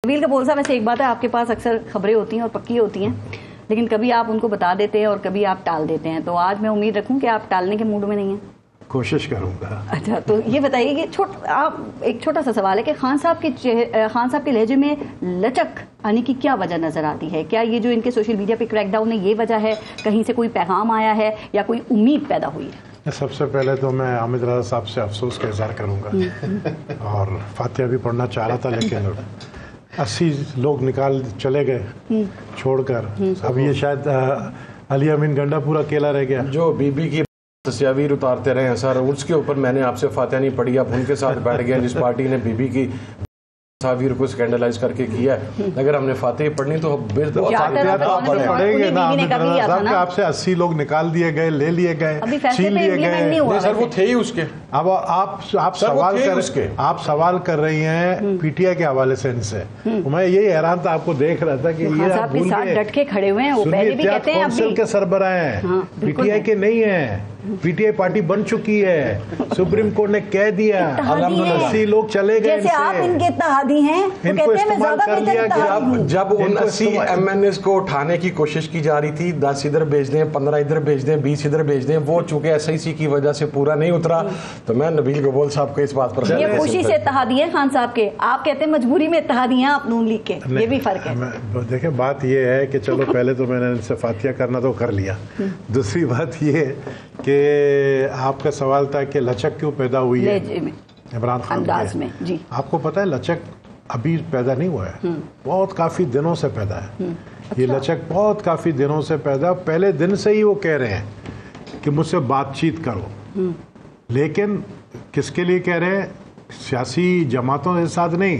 नबील कपूर साहब, वैसे एक बात है, आपके पास अक्सर खबरें होती हैं और पक्की होती हैं, लेकिन कभी आप उनको बता देते हैं और कभी आप टाल देते हैं, तो आज मैं उम्मीद रखूं कि आप टालने के मूड में नहीं हैं। कोशिश करूंगा। अच्छा, तो ये बताइए कि आप एक छोटा सा सवाल है कि खान साहब के लहजे में लचक आने की क्या वजह नजर आती है? क्या ये जो इनके सोशल मीडिया पे क्रैकडाउन है ये वजह है, कहीं से कोई पैगाम आया है या कोई उम्मीद पैदा हुई है? सबसे पहले तो मैं हामिद रजा साहब से अफसोस का इजहार करूंगा और फातिहा भी पढ़ना चाह रहा था, लेकिन 80 लोग निकाल चले गए छोड़कर। अब ये शायद अली अमीन गंडापुरा अकेला रह गया जो बीबी की तस्वीर उतारते रहे हैं सर, उसके ऊपर मैंने आपसे फातिहा नहीं पढ़ी, आप उनके साथ बैठ गए जिस पार्टी ने बीबी की तस्वीर को स्कैंडलाइज करके किया है। अगर हमने फातिहा पढ़नी तो पढ़ेंगे ना। आपसे 80 लोग निकाल दिए गए, ले लिए गए, छीन लिए गए। सर वो थे ही उसके। अब आप सवाल कर रही हैं पीटीआई के हवाले से इनसे। मैं यही हैरान था, आपको देख रहा था कि ये आप भूल गए। डट के खड़े हुए हैं, वो पहले भी कहते हैं काउंसिल के सरबराह हैं, पीटीआई के नहीं है। पीटीआई पार्टी बन चुकी है, सुप्रीम कोर्ट ने कह दिया, 80 लोग चले गए। जैसे आप इनके इत्तेहादी हैं, इनको इस्तेमाल कर लिया गया। जब उन 80 एमएनएस को उठाने की कोशिश की जा रही थी, 10 इधर भेज दें, 15 इधर भेज दें, 20 इधर भेज दें, वो चूंकि एसआईसी की वजह से पूरा नहीं उतरा, तो मैं नबील कबूल साहब को इस बात पर ये खुशी से इत्तेहादी हैं खान साहब के, आप कहते हैं मजबूरी में इत्तेहादी हैं आप नून लीग के, ये भी फर्क है। देखिए बात ये है कि चलो पहले तो मैंने इनसे फातिहा करना तो कर लिया। दूसरी बात ये कि आपका सवाल था कि लचक क्यों पैदा हुई है इमरान खान में। जी, आपको पता है लचक अभी पैदा नहीं हुआ है, बहुत काफी दिनों से पैदा है। ये लचक बहुत काफी दिनों से पैदा, पहले दिन से ही वो कह रहे हैं कि मुझसे बातचीत करो, लेकिन किसके लिए कह रहे हैं? सियासी जमातों के साथ नहीं,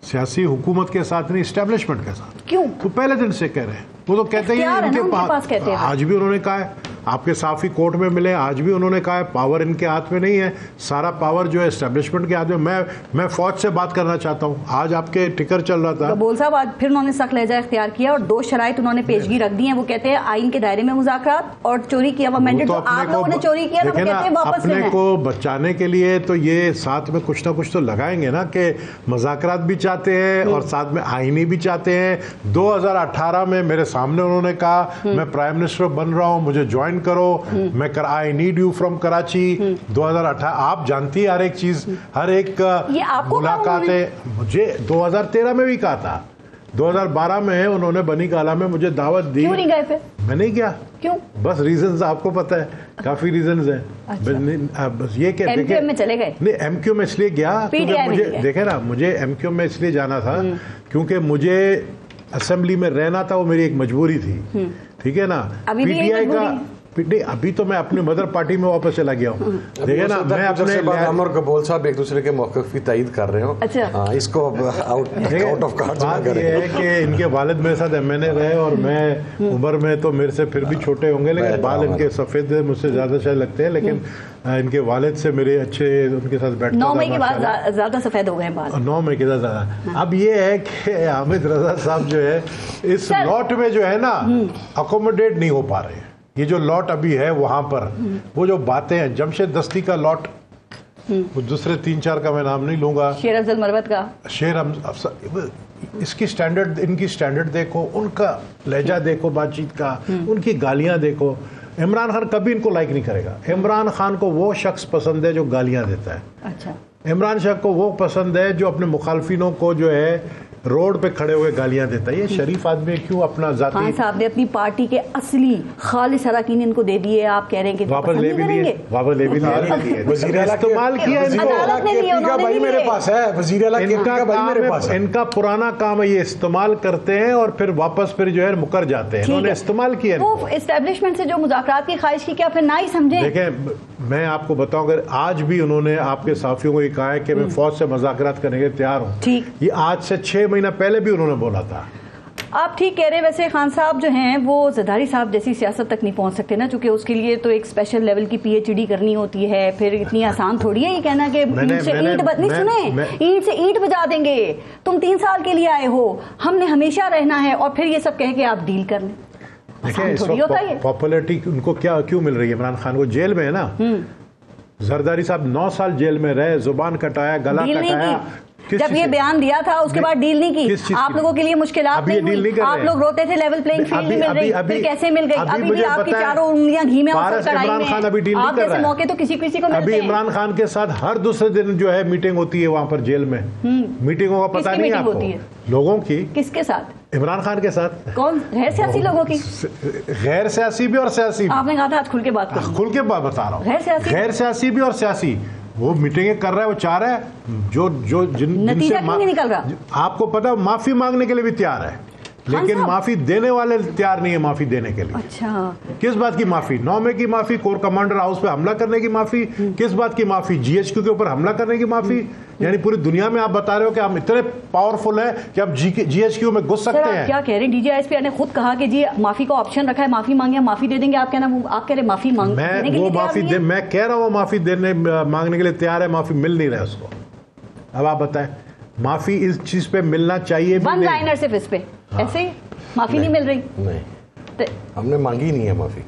सियासी हुकूमत के साथ नहीं, एस्टेब्लिशमेंट के साथ। क्यों? तो पहले दिन से कह रहे हैं। वो तो कहते ही इनके पास आज भी उन्होंने कहा है, आपके साफी कोर्ट में मिले, आज भी उन्होंने कहा है पावर इनके हाथ में नहीं है, सारा पावर जो है एस्टेब्लिशमेंट के हाथ में। मैं फौज से बात करना चाहता हूँ। आज आपके टिकर चल रहा था, बोल साहब आज फिर उन्होंने सख्त लहजा इख्तियार किया और 2 शराइत उन्होंने पेशगी रख दी हैं। वो कहते हैं आइन के दायरे में मुज़ाकरात और चोरी किया हुआ मैंडेट जो आप लोगों ने चोरी किया था, वो कहते हैं वापस अपने को बचाने के लिए तो ये साथ में कुछ ना कुछ तो लगाएंगे ना, कि मुज़ाकरात भी चाहते हैं और साथ में आईनी भी चाहते हैं। 2018 में मेरे सामने उन्होंने कहा मैं प्राइम मिनिस्टर बन रहा हूँ, मुझे ज्वाइन करो, मैं I need you from Karachi. 2018 आप जानती है हर एक चीज, हर एक मुलाकात है। मुझे 2013 में भी कहा था, 2012 में उन्होंने बनी गाला में मुझे दावत दी। क्यों नहीं गए फिर? मैं नहीं गया। क्यों? बस रीजंस आपको पता है, काफी रीजंस हैं। अच्छा। बस ये क्या एमक्यू में चले गए? नहीं, एमक्यू में इसलिए गया क्योंकि मुझे देखे ना, मुझे एमक्यू में इसलिए जाना था क्योंकि मुझे असेंबली में रहना था, वो मेरी एक मजबूरी थी। ठीक है ना? पीटीआई का अभी तो मैं अपनी मदर पार्टी में वापस चला गया हूँ। देखिए ना, मैं अपने और कबूल साहब एक दूसरे के मौक़िफ़ की तायीद कर रहे हो। अच्छा। इसको आउट ऑफ कार्ड्स बात ये है कि इनके वालिद मेरे साथ एमएनए रहे और मैं उम्र में तो मेरे से फिर भी छोटे होंगे, लेकिन बाल इनके सफेद मुझसे ज्यादा शायद लगते हैं, लेकिन इनके वालिद से मेरे अच्छे, उनके साथ बैठता 9 मई के बाद ज्यादा सफेद हो गए बाल। 9 मई के बाद ज्यादा। अब ये है कि हामिद रजा साहब जो है इस लॉट में जो है ना अकोमोडेट नहीं हो पा रहे। ये जो लॉट अभी है वहां पर वो जो बातें हैं, जमशेद दस्ती का लॉट, वो दूसरे 3-4 का मैं नाम नहीं लूंगा, शेर अफजल मरवत का, इसकी स्टैंडर्ड, इनकी स्टैंडर्ड देखो, उनका लहजा देखो, बातचीत का, उनकी गालियां देखो। इमरान खान कभी इनको लाइक नहीं करेगा। इमरान खान को वो शख्स पसंद है जो गालियां देता है। अच्छा। इमरान शाह को वो पसंद है जो अपने मुखालफिनों को जो है रोड पे खड़े हुए गालियां देता है। ये शरीफ आदमी क्यों अपना जाती। खान साहब ने अपनी पार्टी के असली खालिस अरकान इनको दे दिए, आप कह रहे हैं कि वापस ले भी लिए, वापस ले भी लिए। वज़ीर आला इस्तेमाल किया इनका भाई मेरे पास है, वज़ीर आला का भाई मेरे पास है। इनका पुराना काम है, ये इस्तेमाल करते हैं और फिर वापस फिर जो है मुकर जाते हैं। इन्होंने इस्तेमाल किया। वो एस्टेब्लिशमेंट से जो मुज़ाकरात की ख्वाहिश की, क्या फिर ना ही समझे? देखें, मैं आपको बताऊं, अगर आज भी उन्होंने आपके साथियों को ये कहा है कि मैं फौज से मुज़ाकरात करने के तैयार हूँ, ठीक, ये आज से 6 महीना पहले भी उन्होंने बोला था। आप ठीक कह रहे हैं। वैसे खान साहब जो हैं वो जरदारी साहब जैसी सियासत तक नहीं पहुंच सकते ना, क्योंकि उसके लिए तो एक स्पेशल लेवल की पीएचडी करनी होती है। फिर इतनी आसान थोड़ी है ये कहना कि ईंट से ईंट नहीं, सुने, ईंट से ईंट बजा देंगे, तुम 3 साल के लिए आए हो, हमने हमेशा रहना है, और फिर ये सब कह के आप डील कर लें। देखिए, पॉपुलरिटी उनको क्या क्यों मिल रही है? इमरान खान को जेल में है ना, जरदारी साहब 9 साल जेल में रहे, जुबान कटाया, गला कटाया, जब ये बयान दिया था उसके बाद डील नहीं की, आप लोगों के लिए मुश्किलात नहीं हुई, आप लोग रोते थे लेवल प्लेइंग फील्ड नहीं मिल रही, फिर कैसे मिल गई? अभी भी आपकी चारों उंगलियां घी में और कढ़ाई में हैं। आप जैसे मौके तो किसी किसी को मिलते हैं। अभी इमरान खान के साथ हर दूसरे दिन जो है मीटिंग होती है वहां पर जेल में। मीटिंगों का पता नहीं आपको? लोगों की। किसके साथ? इमरान खान के साथ। कौन? गैर सियासी लोगों की? गैर सियासी भी और सियासी भी। आपने कहा था आज खुल के बात करो। खुल के बता रहा हूँ, गैर सियासी भी और सियासी। वो मीटिंगें कर रहा है, वो चाह रहा है जो जो नतीजा क्यों नहीं निकल रहा? आपको पता है माफी मांगने के लिए भी तैयार है, लेकिन माफी देने वाले तैयार नहीं है माफी देने के लिए। अच्छा, किस बात की माफी? 9 मई की माफी, कोर कमांडर हाउस पे हमला करने की माफी, किस बात की माफी? जीएचक्यू के ऊपर हमला करने की माफी। यानी पूरी दुनिया में आप बता रहे हो कि हम इतने पावरफुल हैं कि आप जीएचक्यू में घुस सकते हैं। क्या कह रहे हैं? डीजीआईएसपी ने खुद कहा कि जी माफी का ऑप्शन रखा है, माफी मांगे माफी दे देंगे। आप कहना, आप कह रहे माफी मांग, मैं कह रहा हूँ माफी देने मांगने के लिए तैयार है, माफी मिल नहीं रहा है उसको। अब आप बताएं, माफी इस चीज पे मिलना चाहिए भी? वन लाइनर सिर्फ इस पे ऐसे ही माफी नहीं मिल रही? नहीं, हमने मांगी ही नहीं है माफी।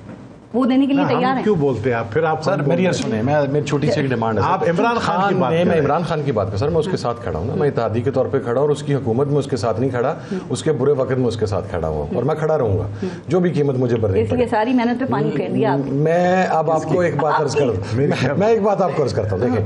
वो देने के लिए तैयार है। क्यों बोलते हैं आप? फिर आप सर मेरी सुने, मेरी छोटी सी एक डिमांड है। आप इमरान खान की बात मैं इमरान खान की बात कर सर, मैं उसके साथ खड़ा हूँ ना, मैं इत्तेहादी के तौर पे खड़ा और उसकी हुकूमत में उसके साथ नहीं खड़ा, उसके बुरे वक्त में उसके साथ खड़ा हुआ और मैं खड़ा रहूंगा जो भी कीमत मुझे भरनी पड़े। सारी मेहनत पे पानी फेर दिया। मैं अब आपको एक बात अर्ज कर, मैं एक बात आपको अर्ज करता हूँ। देखिए,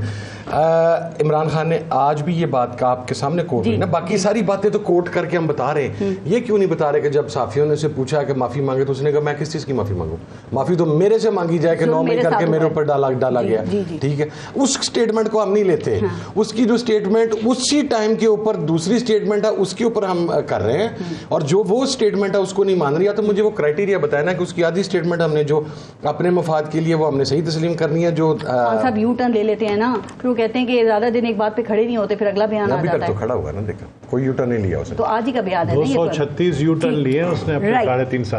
इमरान खान ने आज भी ये बात का आपके सामने कोट की ना, बाकी सारी बातें तो कोट करके हम बता रहे हैं, ये क्यों नहीं बता रहे कि जब साफियों ने से पूछा कि माफी मांगे तो उसने कहा मैं किस चीज की माफी मांगू? माफी तो मेरे से मांगी जाए कि 9 मई करके मेरे ऊपर डाला गया, ठीक है। उस स्टेटमेंट को हम नहीं लेते, उसकी जो स्टेटमेंट उसी टाइम के ऊपर दूसरी स्टेटमेंट है उसके ऊपर हम कर रहे हैं, और जो वो स्टेटमेंट है उसको नहीं मान रही। तो मुझे वो क्राइटेरिया बताया ना कि उसकी आधी स्टेटमेंट हमने जो अपने मफाद के लिए वो हमने सही तस्लीम करनी है। जो सब यू टर्न ले लेते हैं ना, फिर कहते हैं कि ज्यादा दिन एक बात पे खड़े नहीं होते, फिर अगला बयान आ जाता है। तो खड़ा हुआ ना, देखा कोई यू टर्न नहीं लिया उसने, तो आज ही का बयान है। 236 यू टर्न लिए उसने अपने 3.5 साल।